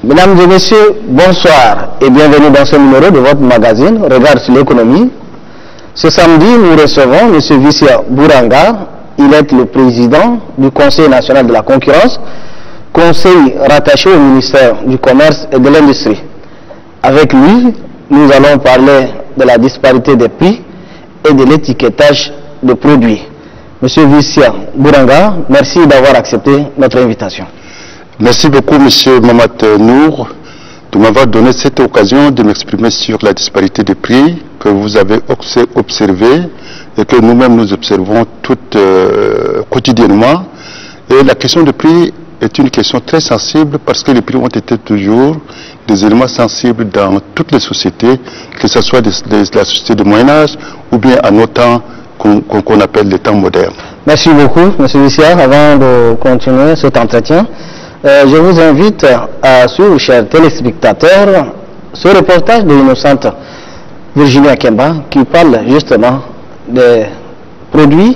Mesdames et messieurs, bonsoir et bienvenue dans ce numéro de votre magazine Regard sur l'économie. Ce samedi, nous recevons M. Vissia Bouranga. Il est le président du Conseil national de la concurrence, conseil rattaché au ministère du Commerce et de l'Industrie. Avec lui, nous allons parler de la disparité des prix et de l'étiquetage de produits. M. Vissia Bouranga, merci d'avoir accepté notre invitation. Merci beaucoup, M. Mamat Nour, de m'avoir donné cette occasion de m'exprimer sur la disparité des prix que vous avez observé et que nous-mêmes nous observons quotidiennement. Et la question des prix est une question très sensible parce que les prix ont été toujours des éléments sensibles dans toutes les sociétés, que ce soit la société de Moyen-Âge ou bien à nos temps qu'on appelle les temps modernes. Merci beaucoup, M. Vissia. Avant de continuer cet entretien, je vous invite à suivre, chers téléspectateurs, ce reportage de l'innocente Virginie Akemba qui parle justement des produits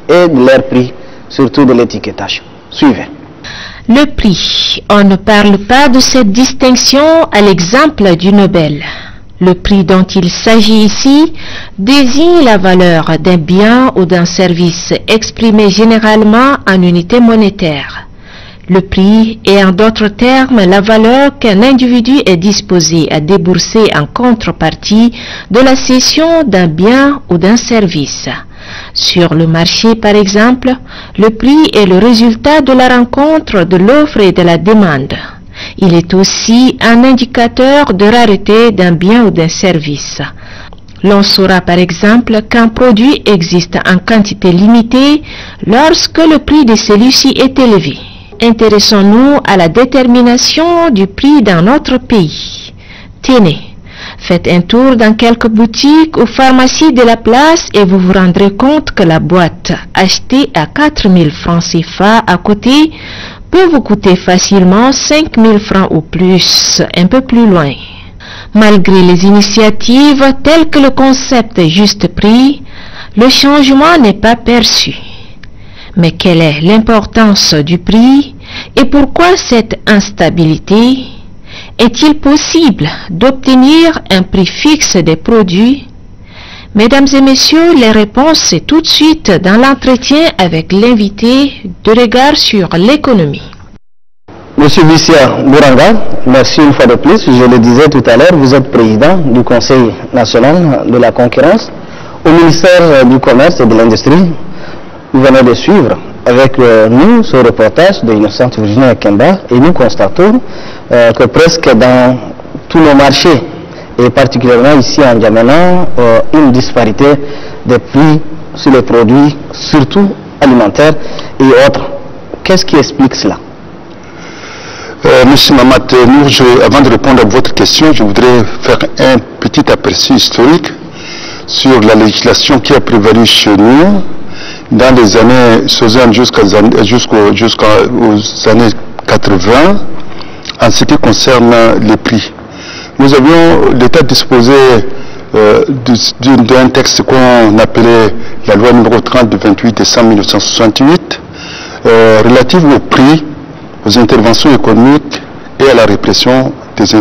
et de leur prix, surtout de l'étiquetage. Suivez. Le prix. On ne parle pas de cette distinction à l'exemple du Nobel. Le prix dont il s'agit ici désigne la valeur d'un bien ou d'un service exprimé généralement en unité monétaire. Le prix est en d'autres termes la valeur qu'un individu est disposé à débourser en contrepartie de la cession d'un bien ou d'un service. Sur le marché, par exemple, le prix est le résultat de la rencontre de l'offre et de la demande. Il est aussi un indicateur de rareté d'un bien ou d'un service. L'on saura par exemple qu'un produit existe en quantité limitée lorsque le prix de celui-ci est élevé. Intéressons-nous à la détermination du prix dans notre pays. Tenez, faites un tour dans quelques boutiques ou pharmacies de la place et vous vous rendrez compte que la boîte achetée à 4 000 francs CFA à côté peut vous coûter facilement 5 000 francs ou plus, un peu plus loin. Malgré les initiatives telles que le concept juste prix, le changement n'est pas perçu. Mais quelle est l'importance du prix et pourquoi cette instabilité? Est-il possible d'obtenir un prix fixe des produits? Mesdames et messieurs, les réponses c'est tout de suite dans l'entretien avec l'invité de Regard sur l'économie. Monsieur Vissia Bouranga, merci une fois de plus. Je le disais tout à l'heure, vous êtes président du Conseil national de la concurrence au ministère du Commerce et de l'Industrie. Vous venez de suivre avec nous ce reportage de l'innocente Virginie Akemba et nous constatons que presque dans tous nos marchés et particulièrement ici en N'Djamena, une disparité des prix sur les produits, surtout alimentaires et autres. Qu'est-ce qui explique cela? Monsieur Mamat Nour, avant de répondre à votre question, je voudrais faire un petit aperçu historique sur la législation qui a prévalu chez nous dans les années 60 jusqu'aux années 80 en ce qui concerne les prix. Nous avions, l'État disposait d'un texte qu'on appelait la loi numéro 30 du 28 décembre 1968 relative au prix, aux interventions économiques et à la répression des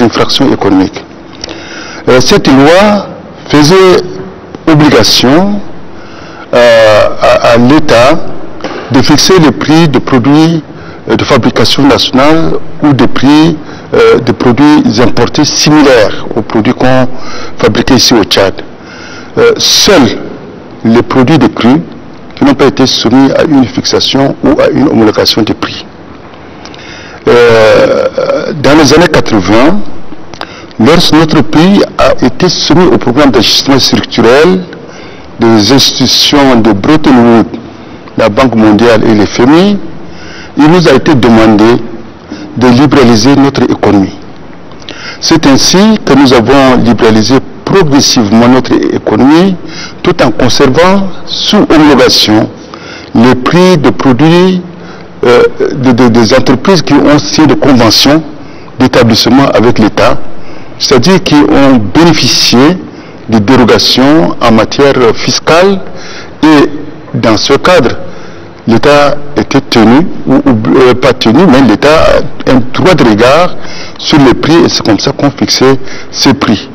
infractions économiques. Cette loi faisait obligation à l'État de fixer le prix de produits de fabrication nationale ou des prix de produits importés similaires aux produits qu'on fabriquait ici au Tchad. Seuls les produits de cru qui n'ont pas été soumis à une fixation ou à une homologation des prix. Dans les années 80, lorsque notre pays a été soumis au programme d'ajustement structurel des institutions de Bretton Woods, la Banque mondiale et les FMI, il nous a été demandé de libéraliser notre économie. C'est ainsi que nous avons libéralisé progressivement notre économie tout en conservant sous homologation les prix de produits des entreprises qui ont signé des conventions d'établissement avec l'État, c'est-à-dire qui ont bénéficié de dérogations en matière fiscale et dans ce cadre, l'État était tenu, ou pas tenu, mais l'État a un droit de regard sur les prix et c'est comme ça qu'on fixait ces prix.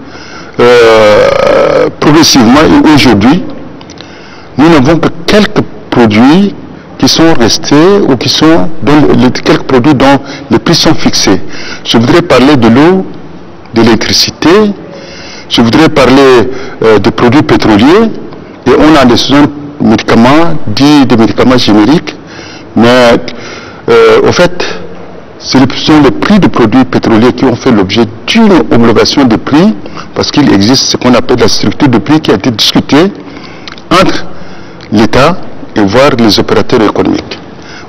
Progressivement et aujourd'hui, nous n'avons que quelques produits qui sont restés ou qui sont quelques produits dont les prix sont fixés. Je voudrais parler de l'eau, de l'électricité, je voudrais parler de produits pétroliers et on a des médicaments, dits des médicaments génériques, mais au fait, ce sont les prix de produits pétroliers qui ont fait l'objet d'une homologation de prix parce qu'il existe ce qu'on appelle la structure de prix qui a été discutée entre l'État et voir les opérateurs économiques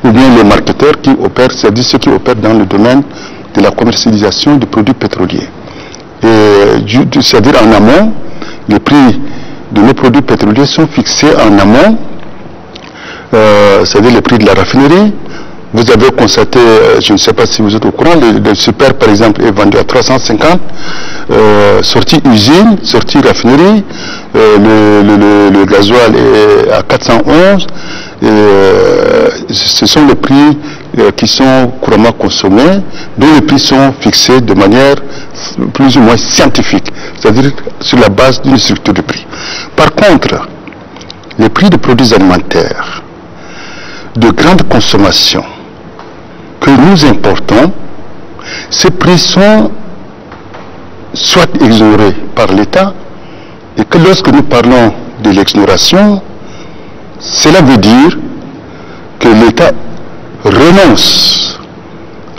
ou bien les marketeurs qui opèrent, c'est-à-dire ceux qui opèrent dans le domaine de la commercialisation des produits pétroliers. C'est-à-dire en amont, les prix de nos produits pétroliers sont fixés en amont, c'est-à-dire les prix de la raffinerie. Vous avez constaté, je ne sais pas si vous êtes au courant, le super par exemple est vendu à 350, sortie usine, sortie raffinerie, le gasoil est à 411, ce sont les prix qui sont couramment consommés, dont les prix sont fixés de manière plus ou moins scientifique, c'est-à-dire sur la base d'une structure de prix. Par contre, les prix de produits alimentaires de grande consommation que nous importons, ces prix sont soit exonérés par l'État, et que lorsque nous parlons de l'exonération, cela veut dire que l'État renonce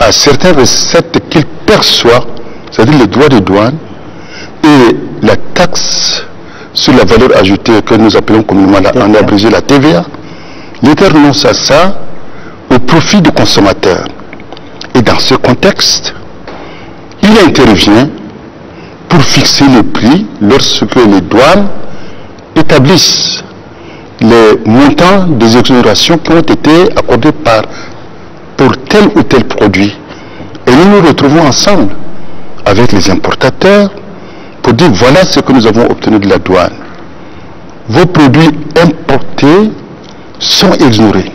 à certaines recettes qu'il perçoit, c'est-à-dire les droits de douane et la taxe sur la valeur ajoutée que nous appelons communément en abrégé la TVA. L'État renonce à ça au profit du consommateur. Et dans ce contexte, il intervient pour fixer les prix lorsque les douanes établissent les montants des exonérations qui ont été accordés pour tel ou tel produit. Et nous nous retrouvons ensemble avec les importateurs pour dire voilà ce que nous avons obtenu de la douane. Vos produits importés sont exonérés.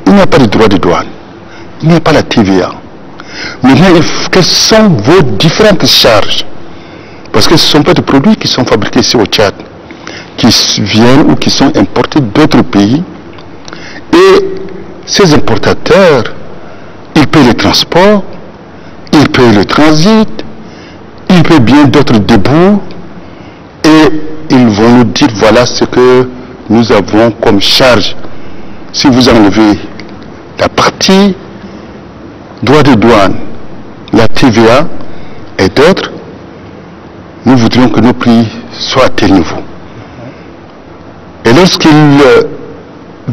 Il n'y a pas de droit de douane. Il n'y a pas la TVA. Maintenant, quelles sont vos différentes charges? Parce que ce ne sont pas des produits qui sont fabriqués ici au Tchad, qui viennent ou qui sont importés d'autres pays. Et ces importateurs, ils paient le transport, ils paient le transit, ils paient bien d'autres débouts, et ils vont nous dire voilà ce que nous avons comme charge. Si vous enlevez la partie droit de douane, la TVA et d'autres, nous voudrions que nos prix soient à tel niveau. Et lorsqu'ils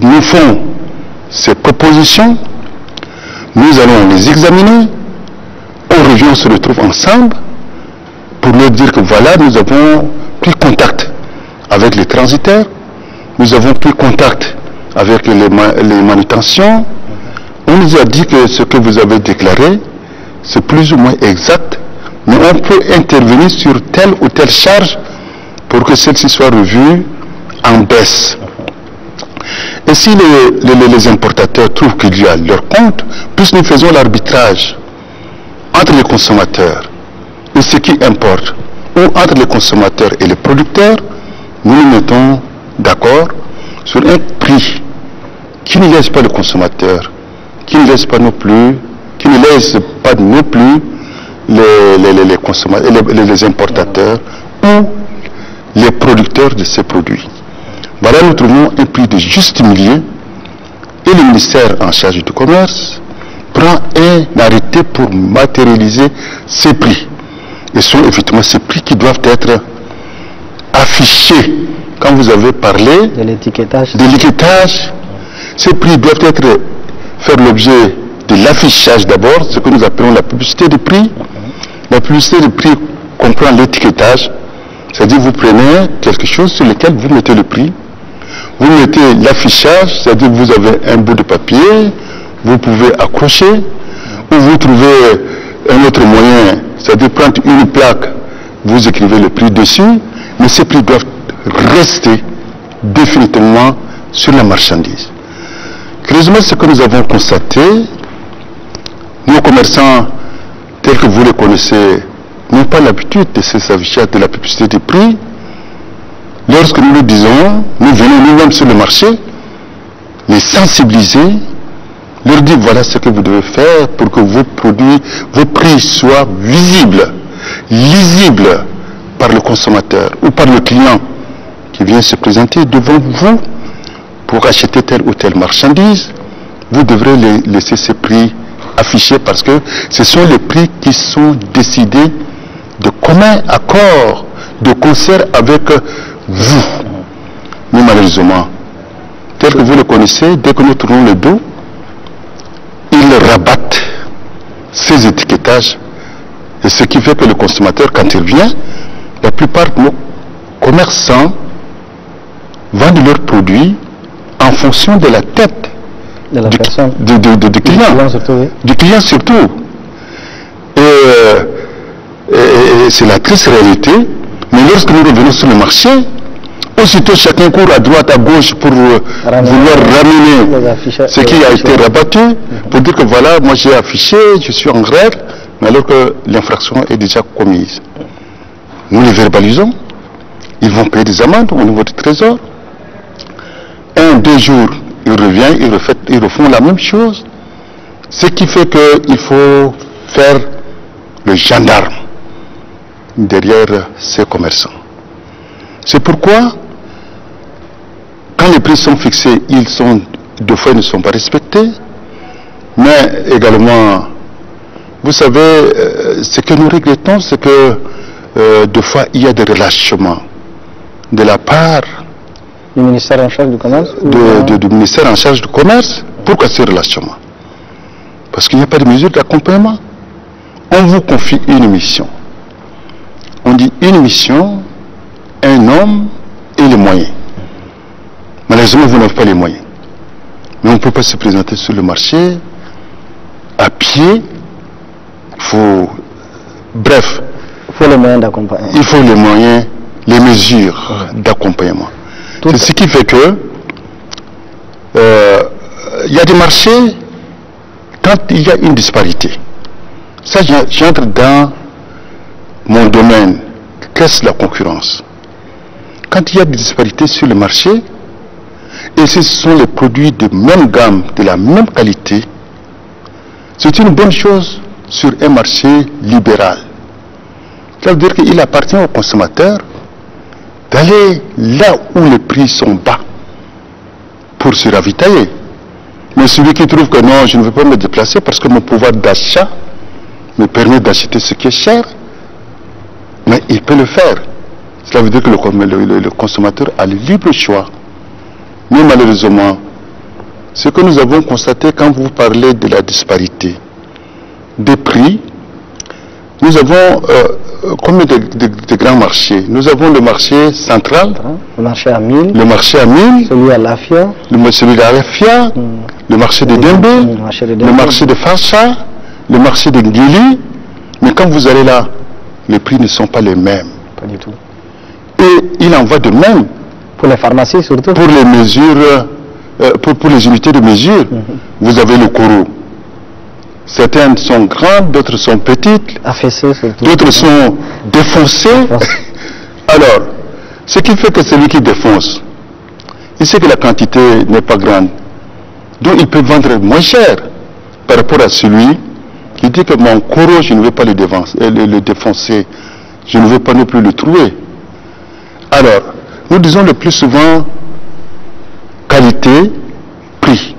nous font ces propositions, nous allons les examiner, on revient, on se retrouve ensemble pour leur dire que voilà, nous avons pris contact avec les transitaires, nous avons pris contact avec les manutentions, on nous a dit que ce que vous avez déclaré, c'est plus ou moins exact, mais on peut intervenir sur telle ou telle charge pour que celle-ci soit revue en baisse. Et si les importateurs trouvent qu'il y a leur compte, plus nous faisons l'arbitrage entre les consommateurs et ceux qui importent, ou entre les consommateurs et les producteurs, nous nous mettons d'accord sur un prix qui ne laisse pas le consommateur, qui ne laisse pas non plus, les consommateurs, les importateurs ou les producteurs de ces produits. Voilà, nous trouvons un prix de juste milieu et le ministère en charge du commerce prend un arrêté pour matérialiser ces prix. Et ce sont effectivement ces prix qui doivent être affichés. Quand vous avez parlé de l'étiquetage, ces prix doivent faire l'objet de l'affichage d'abord, ce que nous appelons la publicité de prix. La publicité de prix comprend l'étiquetage, c'est-à-dire vous prenez quelque chose sur lequel vous mettez le prix, vous mettez l'affichage, c'est-à-dire vous avez un bout de papier, vous pouvez accrocher, ou vous trouvez un autre moyen, c'est-à-dire prendre une plaque, vous écrivez le prix dessus, mais ces prix doivent rester définitivement sur la marchandise. Curieusement, ce que nous avons constaté, nos commerçants, tels que vous les connaissez, n'ont pas l'habitude de s'afficher de la publicité des prix. Lorsque nous le disons, nous venons nous-mêmes sur le marché, les sensibiliser, leur dire voilà ce que vous devez faire pour que vos produits, vos prix soient visibles, lisibles par le consommateur ou par le client qui vient se présenter devant vous pour acheter telle ou telle marchandise. Vous devrez laisser ces prix affichés parce que ce sont les prix qui sont décidés de commun accord, de concert avec vous. Mais malheureusement, tel que vous le connaissez, dès que nous tournons le dos, ils rabattent ces étiquetages. Et ce qui fait que le consommateur, quand il vient, la plupart de nos commerçants vendent leurs produits en fonction de la tête de la personne. Du client. Du client surtout. Et c'est la triste réalité. Mais lorsque nous revenons sur le marché, aussitôt chacun court à droite, à gauche pour vouloir ramener ce qui a été rabattu, pour dire que voilà, moi j'ai affiché, je suis en règle, mais alors que l'infraction est déjà commise. Nous les verbalisons, ils vont payer des amendes au niveau du trésor. 1-2 jours, ils reviennent, ils refont la même chose. Ce qui fait qu'il faut faire le gendarme derrière ces commerçants. C'est pourquoi, quand les prix sont fixés, deux fois ils ne sont pas respectés, mais également, vous savez, ce que nous regrettons, c'est que deux fois il y a des relâchements de la part du ministère en charge du commerce du ministère en charge du commerce. Pourquoi ces relâchements? Parce qu'il n'y a pas de mesure d'accompagnement. On vous confie une mission. On dit une mission, un homme et les moyens. Malheureusement, vous n'avez pas les moyens. Mais on ne peut pas se présenter sur le marché à pied. Bref. Il faut les moyens d'accompagnement. Il faut les moyens, les mesures d'accompagnement. C'est ce qui fait que il y a des marchés, quand il y a une disparité. Ça, j'entre dans mon domaine. Qu'est-ce la concurrence? Quand il y a des disparités sur le marché, et ce sont les produits de même gamme, de la même qualité, c'est une bonne chose sur un marché libéral. Ça veut dire qu'il appartient au consommateur d'aller là où les prix sont bas pour se ravitailler. Mais celui qui trouve que non, je ne veux pas me déplacer parce que mon pouvoir d'achat me permet d'acheter ce qui est cher, mais il peut le faire. Cela veut dire que le consommateur a le libre choix. Mais malheureusement, ce que nous avons constaté quand vous parlez de la disparité des prix, nous avons combien de grands marchés? Nous avons le marché central, le marché à 1000, celui à Lafia, celui de Lafia, le marché de Dembé, le marché de Facha, le marché de Ngili. Mais quand vous allez là, les prix ne sont pas les mêmes. Pas du tout. Et il en va de même. Pour les pharmacies surtout. Pour les mesures, pour les unités de mesure, vous avez le Koro. Certaines sont grandes, d'autres sont petites, d'autres sont défoncées. Alors, ce qui fait que celui qui défonce, il sait que la quantité n'est pas grande. Donc il peut vendre moins cher par rapport à celui qui dit que mon Koro, je ne veux pas le défoncer, je ne veux pas non plus le trouver. Alors, nous disons le plus souvent qualité, prix.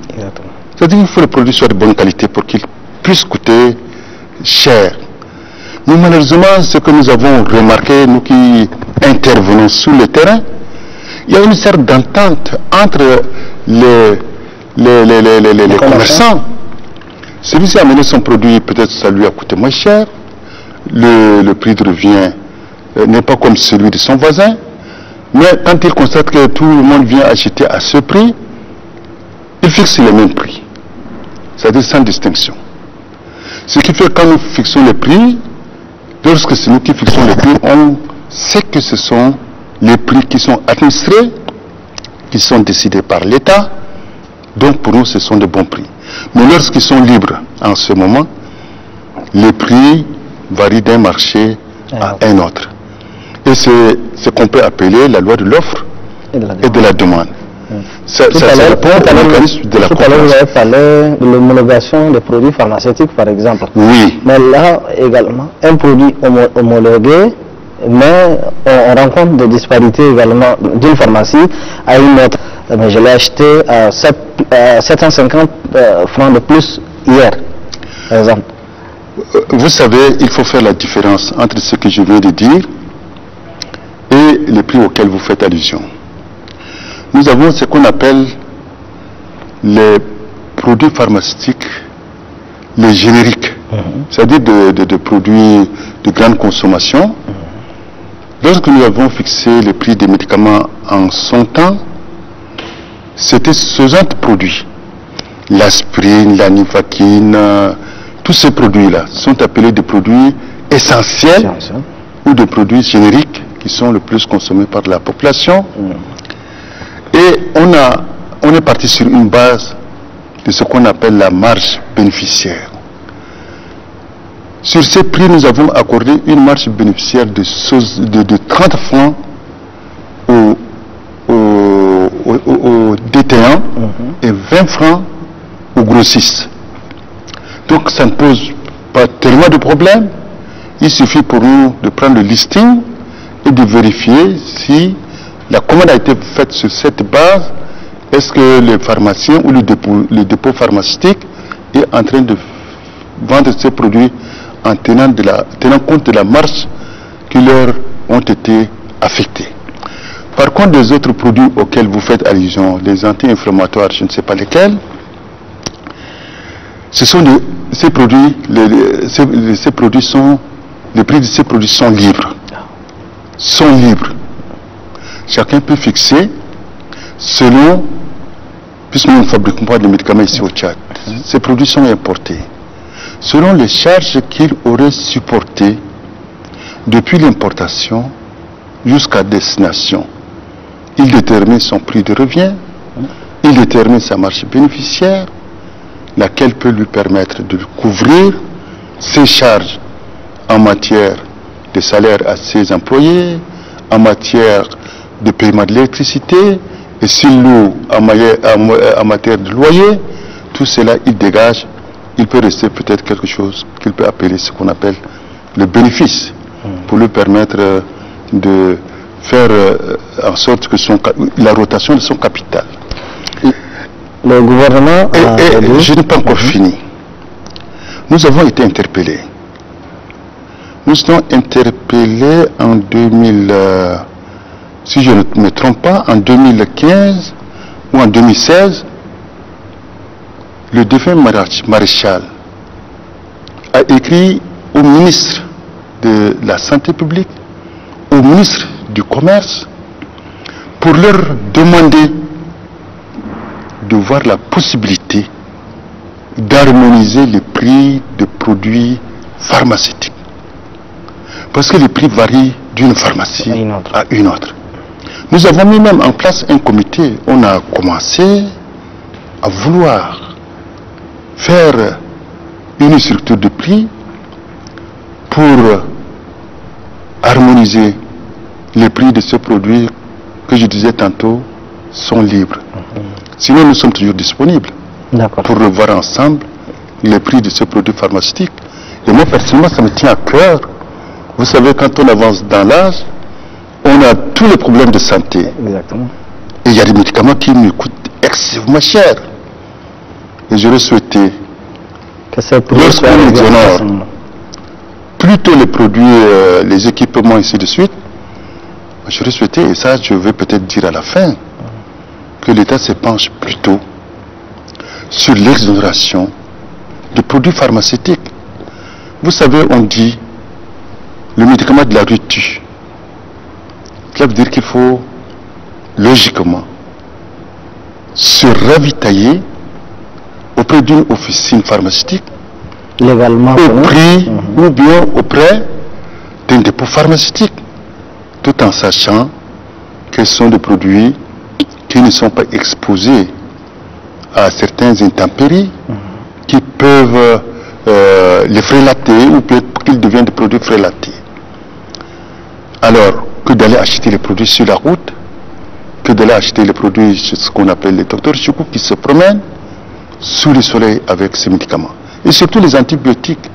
C'est-à-dire qu'il faut que le produit soit de bonne qualité pour qu'il puisse coûter cher. Mais malheureusement, ce que nous avons remarqué, nous qui intervenons sur le terrain, il y a une sorte d'entente entre les commerçants. Celui-ci a amené son produit, peut-être ça lui a coûté moins cher, le prix de revient n'est pas comme celui de son voisin, mais quand il constate que tout le monde vient acheter à ce prix, il fixe les mêmes prix, c'est-à-dire sans distinction. Ce qui fait que quand nous fixons les prix, lorsque c'est nous qui fixons les prix, on sait que ce sont les prix qui sont administrés, qui sont décidés par l'État, Donc pour nous, ce sont de bons prix. Mais lorsqu'ils sont libres en ce moment, les prix varient d'un marché à un autre. Et c'est ce qu'on peut appeler la loi de l'offre et de la demande. Ça répond au mécanisme de la concurrence. Tout à l'heure, vous avez parlé de l'homologation des produits pharmaceutiques, par exemple. Oui. Mais là, également, un produit homologué, mais on rencontre des disparités également d'une pharmacie à une autre. Mais je l'ai acheté à 750 francs de plus hier, par exemple. Vous savez, il faut faire la différence entre ce que je viens de dire et les prix auxquels vous faites allusion. Nous avons ce qu'on appelle les produits pharmaceutiques, les génériques, c'est-à-dire de produits de grande consommation. Lorsque nous avons fixé le prix des médicaments en son temps, c'était ce genre de produits. L'aspirine, la nivaquine, tous ces produits-là sont appelés des produits essentiels ou des produits génériques qui sont le plus consommés par la population. Et on est parti sur une base de ce qu'on appelle la marge bénéficiaire. Sur ces prix, nous avons accordé une marge bénéficiaire de 30 francs aux détaillants et 20 francs aux grossistes. Donc ça ne pose pas tellement de problèmes. Il suffit pour nous de prendre le listing et de vérifier si la commande a été faite sur cette base. Est-ce que le pharmacien ou le dépôt pharmaceutique est en train de vendre ces produits en tenant compte de la marge qui leur ont été affectés. Par contre, des autres produits auxquels vous faites allusion, les anti-inflammatoires, je ne sais pas lesquels, ce sont ces produits, les prix de ces produits sont libres. Sont libres. Chacun peut fixer selon, puisque nous ne fabriquons pas de médicaments ici au Tchad, ces produits sont importés. Selon les charges qu'il aurait supportées depuis l'importation jusqu'à destination. Il détermine son prix de revient, il détermine sa marge bénéficiaire, laquelle peut lui permettre de couvrir ses charges en matière de salaire à ses employés, en matière de paiement de l'électricité, et s'il loue en matière de loyer, tout cela il dégage. Il peut rester peut-être quelque chose qu'il peut appeler ce qu'on appelle le bénéfice, pour lui permettre de faire en sorte que la rotation de son capital. Le gouvernement et je n'ai pas encore fini. Nous avons été interpellés. Nous sommes interpellés en 2000, si je ne me trompe pas, en 2015 ou en 2016. Le défunt maréchal a écrit au ministre de la Santé publique, au ministre du Commerce, pour leur demander de voir la possibilité d'harmoniser les prix des produits pharmaceutiques. Parce que les prix varient d'une pharmacie à une autre. Nous avons mis même en place un comité. On a commencé à vouloir faire une structure de prix pour harmoniser les prix de ce produit que je disais tantôt sont libres. Sinon, nous sommes toujours disponibles pour revoir ensemble les prix de ce produit pharmaceutique. Et moi, personnellement, ça me tient à cœur. Vous savez, quand on avance dans l'âge, on a tous les problèmes de santé. Exactement. Et il y a des médicaments qui nous coûtent excessivement cher. Et j'aurais souhaité, lorsqu'on exonore plutôt les produits, les équipements, ainsi de suite, j'aurais souhaité, et ça je vais peut-être dire à la fin, que l'État se penche plutôt sur l'exonération de produits pharmaceutiques. Vous savez, on dit, le médicament de la rue tue. Cela veut dire qu'il faut, logiquement, se ravitailler auprès d'une officine pharmaceutique, légalement au prix ou bien auprès d'un dépôt pharmaceutique, tout en sachant que ce sont des produits qui ne sont pas exposés à certaines intempéries qui peuvent les frélater ou qu'ils deviennent des produits frélatés. Alors que d'aller acheter les produits sur la route, que d'aller acheter les produits, ce qu'on appelle les docteurs Choukou, qui se promènent sous le soleil avec ces médicaments. Et surtout les antibiotiques.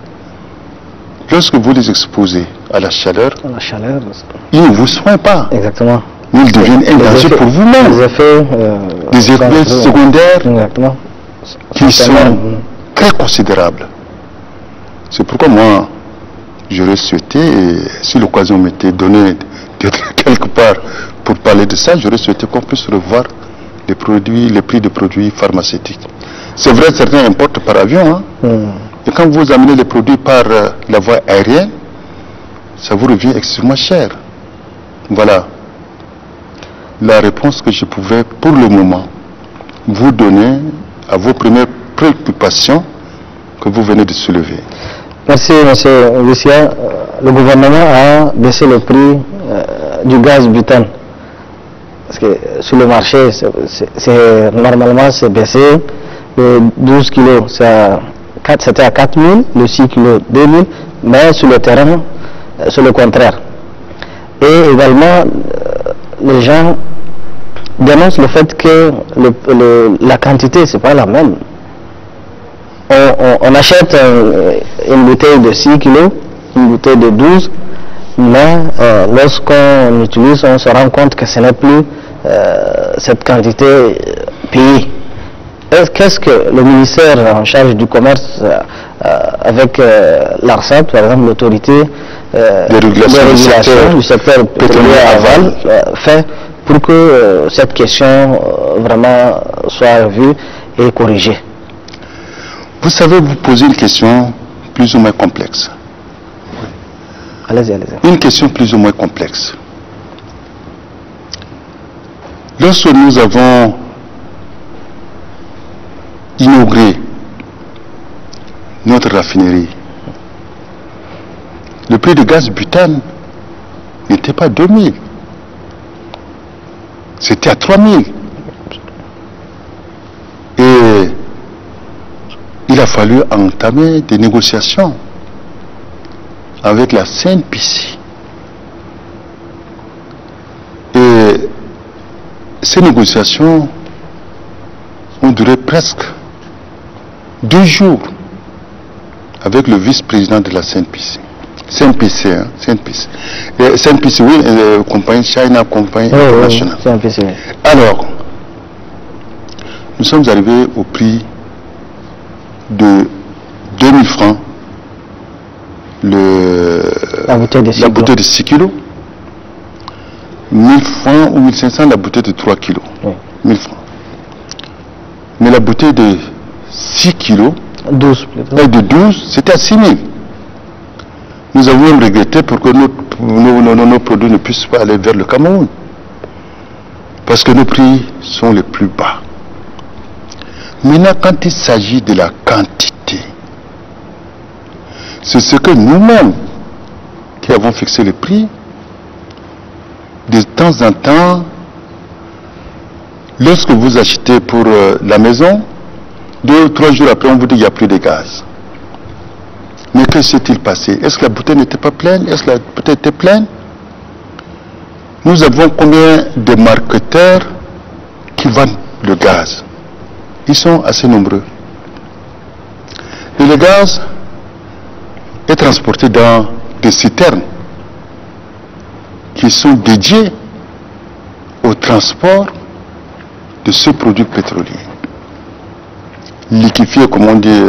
Lorsque vous les exposez à la chaleur, ils ne vous soignent pas. Exactement. Ils deviennent un danger pour vous-même. Des effets secondaires qui sont très considérables. C'est pourquoi moi, j'aurais souhaité, et si l'occasion m'était donnée d'être quelque part pour parler de ça, j'aurais souhaité qu'on puisse revoir les prix de produits pharmaceutiques. C'est vrai, certains importent par avion, et quand vous amenez les produits par la voie aérienne, ça vous revient extrêmement cher. Voilà la réponse que je pouvais pour le moment vous donner à vos premières préoccupations que vous venez de soulever. Merci, M. Lucia. Le gouvernement a baissé le prix du gaz butane. Parce que sur le marché, normalement, c'est baissé de 12 kilos. C'était à 4 000, le 6 kilos 2 000, mais sur le terrain, c'est le contraire. Et également, les gens dénoncent le fait que la quantité, c'est pas la même. On achète une bouteille de 6 kilos, une bouteille de 12, mais lorsqu'on utilise, on se rend compte que ce n'est plus cette quantité payée. Qu'est-ce que le ministère en charge du commerce, avec l'ARSAT, par exemple, l'autorité de régulation du secteur pétrolier aval, fait pour que cette question vraiment soit revue et corrigée? Vous savez, vous posez une question plus ou moins complexe. Allez-y, allez-y. Une question plus ou moins complexe. Lorsque nous avons inauguré notre raffinerie, le prix de gaz butane n'était pas 2000, c'était à 3000. Et il a fallu entamer des négociations avec la CNPC. Et ces négociations ont duré presque 2 jours avec le vice-président de la CNPC. CNPC, hein, CNPC. Et CNPC, oui, compagnie China, compagnie internationale. CNPC. Alors, nous sommes arrivés au prix de 2000 francs la bouteille de 6 kilos, 1000 francs ou 1500 la bouteille de 3 kilos, 1000 francs. Mais la bouteille de 6 kilos, 12 c'était à 6000. Nous avons regretté pour que nos produits ne puissent pas aller vers le Cameroun. Parce que nos prix sont les plus bas. Maintenant, quand il s'agit de la quantité, c'est ce que nous-mêmes qui avons fixé le prix. De temps en temps, lorsque vous achetez pour la maison, 2 ou 3 jours après, on vous dit qu'il n'y a plus de gaz. Mais que s'est-il passé? Est-ce que la bouteille n'était pas pleine? Est-ce que la bouteille était pleine? Nous avons combien de marketeurs qui vendent le gaz? Ils sont assez nombreux. Et le gaz est transporté dans des citernes qui sont dédiées au transport de ce produit pétrolier. Liquéfié, comme on dit.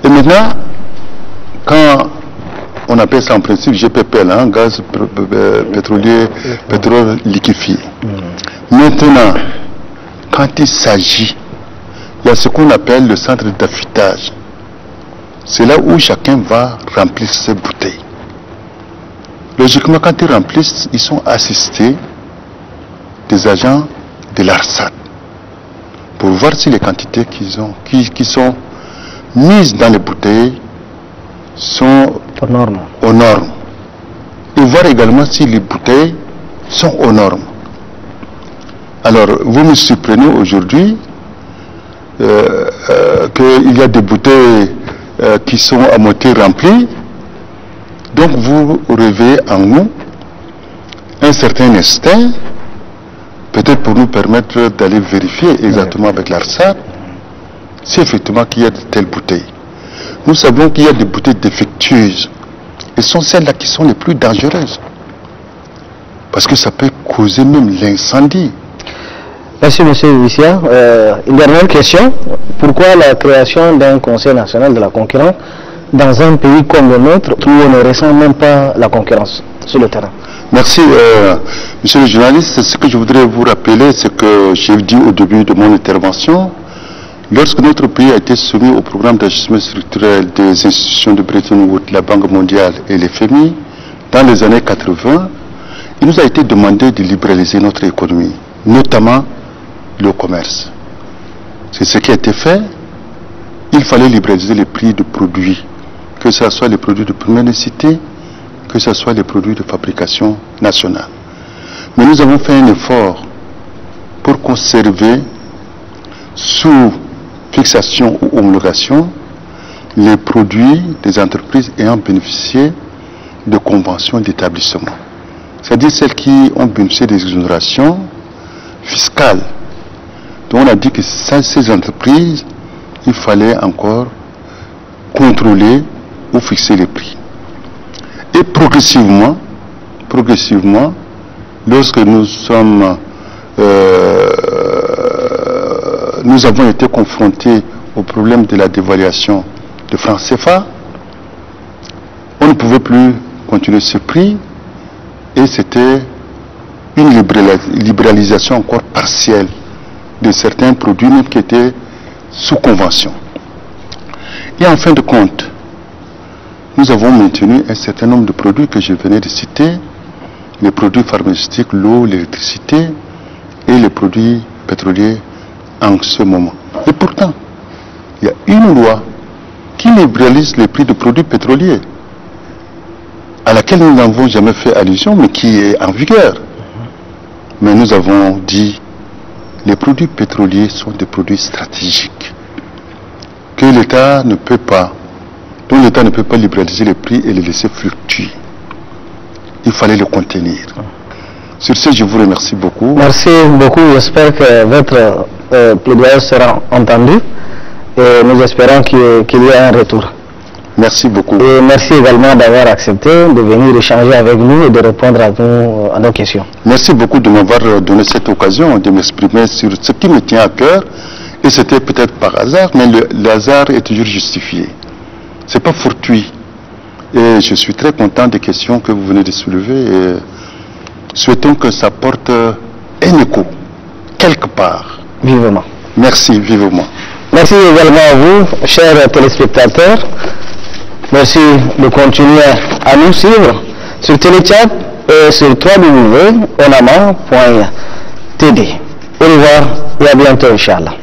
Et maintenant, quand on appelle ça en principe GPPL, hein, gaz pétrolier, pétrole liquéfié. Maintenant, quand il s'agit, il y a ce qu'on appelle le centre d'affûtage. C'est là où chacun va remplir ses bouteilles. Logiquement, quand ils remplissent, ils sont assistés des agents de l'ARSAT pour voir si les quantités qui sont mises dans les bouteilles sont aux normes. Et voir également si les bouteilles sont aux normes. Alors, vous me surprenez aujourd'hui qu'il y a des bouteilles qui sont à moitié remplies. Donc vous réveillez en nous un certain instinct, peut-être pour nous permettre d'aller vérifier exactement avec l'ARSAT si effectivement qu'il y a de telles bouteilles. Nous savons qu'il y a des bouteilles défectueuses. Et ce sont celles-là qui sont les plus dangereuses. Parce que ça peut causer même l'incendie. Merci, monsieur Vicia. Une dernière question. Pourquoi la création d'un Conseil national de la concurrence dans un pays comme le nôtre où on ne ressent même pas la concurrence sur le terrain? Merci, monsieur le journaliste. Ce que je voudrais vous rappeler, c'est que j'ai dit au début de mon intervention, lorsque notre pays a été soumis au programme d'ajustement structurel des institutions de Bretton Woods, la Banque mondiale et les FMI, dans les années 80, il nous a été demandé de libéraliser notre économie, notamment le commerce. C'est ce qui a été fait. Il fallait libéraliser les prix de produits, que ce soit les produits de première nécessité, que ce soit les produits de fabrication nationale. Mais nous avons fait un effort pour conserver sous fixation ou homologation les produits des entreprises ayant bénéficié de conventions d'établissement. C'est-à-dire celles qui ont bénéficié des exonérations fiscales. Donc on a dit que ces entreprises, il fallait encore contrôler ou fixer les prix. Et progressivement, lorsque nous avons été confrontés au problème de la dévaluation de franc CFA, on ne pouvait plus continuer ce prix et c'était une libéralisation encore partielle de certains produits même qui étaient sous convention. Et en fin de compte, nous avons maintenu un certain nombre de produits que je venais de citer, les produits pharmaceutiques, l'eau, l'électricité et les produits pétroliers en ce moment. Et pourtant, il y a une loi qui libéralise les prix de produits pétroliers, à laquelle nous n'avons jamais fait allusion, mais qui est en vigueur. Mais nous avons dit, les produits pétroliers sont des produits stratégiques, que l'État ne peut pas, dont l'État ne peut pas libéraliser les prix et les laisser fluctuer. Il fallait le contenir. Sur ce, je vous remercie beaucoup. Merci beaucoup. J'espère que votre plaidoyer sera entendu et nous espérons qu'il y ait un retour. Merci beaucoup. Et merci également d'avoir accepté de venir échanger avec nous et de répondre à nos questions. Merci beaucoup de m'avoir donné cette occasion de m'exprimer sur ce qui me tient à cœur. Et c'était peut-être par hasard, mais le hasard est toujours justifié. Ce n'est pas fortuit. Et je suis très content des questions que vous venez de soulever. Et souhaitons que ça porte un écho, quelque part. Vivement. Merci, vivement. Merci également à vous, chers téléspectateurs. Merci de continuer à nous suivre sur Téléchat et sur www.onama.td. Au revoir et à bientôt, Inch'Allah.